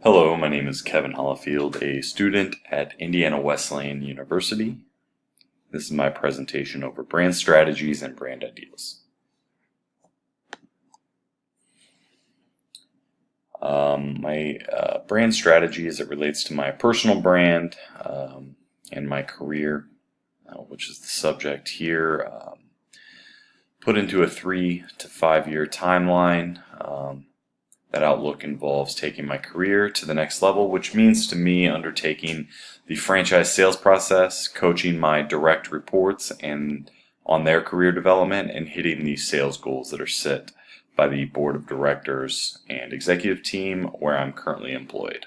Hello, my name is Kevin Hollifield, a student at Indiana Wesleyan University. This is my presentation over brand strategies and brand ideas. My brand strategy as it relates to my personal brand and my career, which is the subject here, put into a 3 to 5 year timeline. That outlook involves taking my career to the next level, which means to me undertaking the franchise sales process, coaching my direct reports and on their career development, and hitting the sales goals that are set by the board of directors and executive team where I'm currently employed.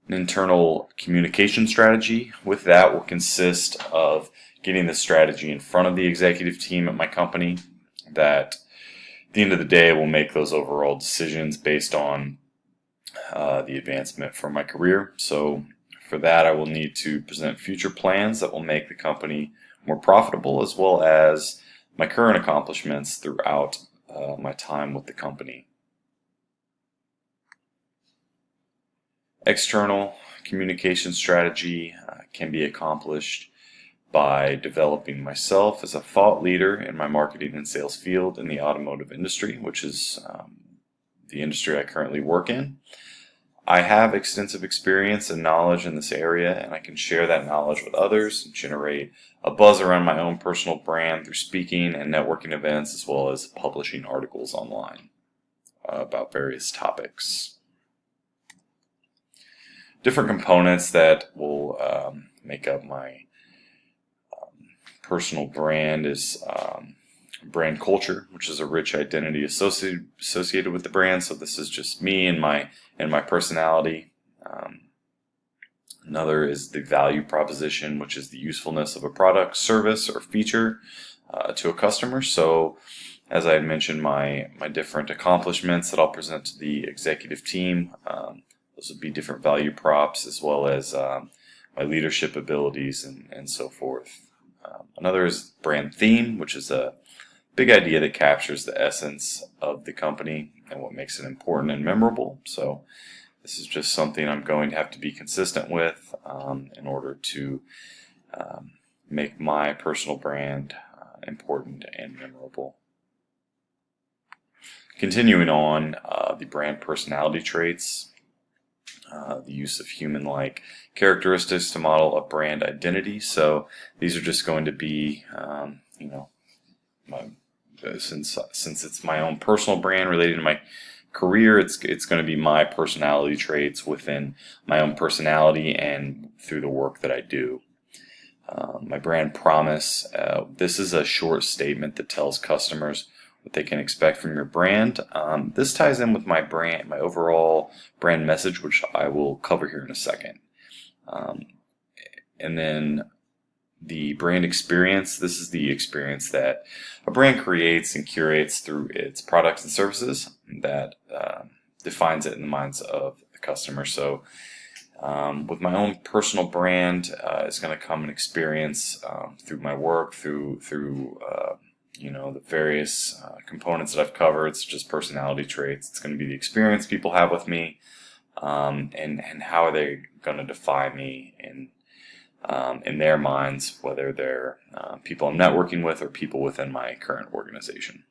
An internal communication strategy with that will consist of getting the strategy in front of the executive team at my company that at the end of the day will make those overall decisions based on the advancement for my career. So for that I will need to present future plans that will make the company more profitable, as well as my current accomplishments throughout my time with the company. External communication strategy can be accomplished by developing myself as a thought leader in my marketing and sales field in the automotive industry, which is the industry I currently work in. I have extensive experience and knowledge in this area, and I can share that knowledge with others and generate a buzz around my own personal brand through speaking and networking events, as well as publishing articles online about various topics. Different components that will make up my personal brand is brand culture, which is a rich identity associated with the brand. So this is just me and my personality. Another is the value proposition, which is the usefulness of a product, service, or feature to a customer. So as I had mentioned, my different accomplishments that I'll present to the executive team, those would be different value props, as well as my leadership abilities and so forth. Another is brand theme, which is a big idea that captures the essence of the company and what makes it important and memorable. So this is just something I'm going to have to be consistent with in order to make my personal brand important and memorable. Continuing on, the brand personality traits. The use of human-like characteristics to model a brand identity. So these are just going to be, since it's my own personal brand related to my career, it's going to be my personality traits within my own personality and through the work that I do. My brand promise. This is a short statement that tells customers what they can expect from your brand. This ties in with my overall brand message, which I will cover here in a second. And then the brand experience. This is the experience that a brand creates and curates through its products and services that defines it in the minds of the customer. So with my own personal brand, it's going to come an experience through my work, through the various components that I've covered. It's just personality traits. It's going to be the experience people have with me, and how are they going to define me in their minds, whether they're people I'm networking with or people within my current organization.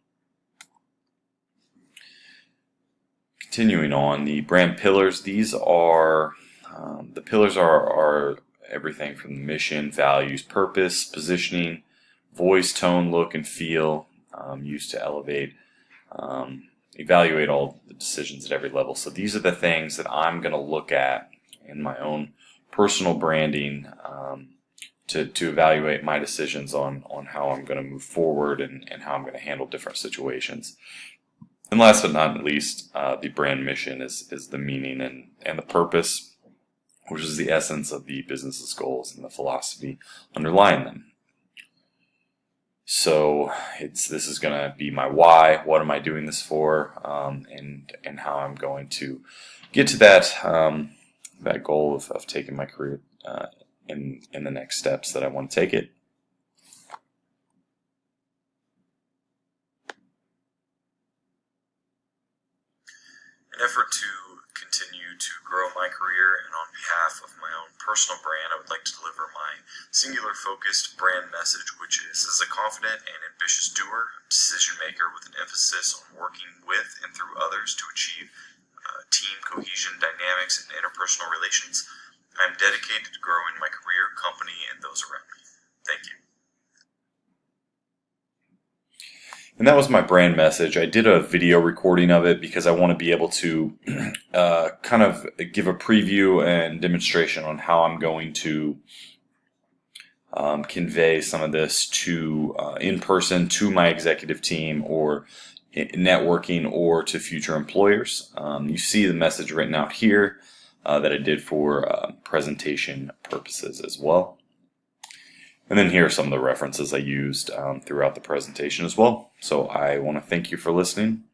Continuing on, the brand pillars. These are the pillars are everything from the mission, values, purpose, positioning, voice, tone, look, and feel, used to evaluate all the decisions at every level. So these are the things that I'm going to look at in my own personal branding to evaluate my decisions on how I'm going to move forward and how I'm going to handle different situations. And last but not least, the brand mission is the meaning and the purpose, which is the essence of the business's goals and the philosophy underlying them. So this is going to be my why. What am I doing this for? And how I'm going to get to that goal of taking my career in the next steps that I want to take it. an effort to continue to grow my career, and on behalf of my own personal brand, I would like to deliver my singular focused brand message, which is: as a confident and ambitious doer, decision maker with an emphasis on working with and through others to achieve team cohesion, dynamics, and interpersonal relations, I am dedicated to growing my career, company, and those around me. Thank you. And that was my brand message. I did a video recording of it because I want to be able to kind of give a preview and demonstration on how I'm going to convey some of this to in person to my executive team, or networking, or to future employers. You see the message written out here that I did for presentation purposes as well. And then here are some of the references I used throughout the presentation as well. So I want to thank you for listening.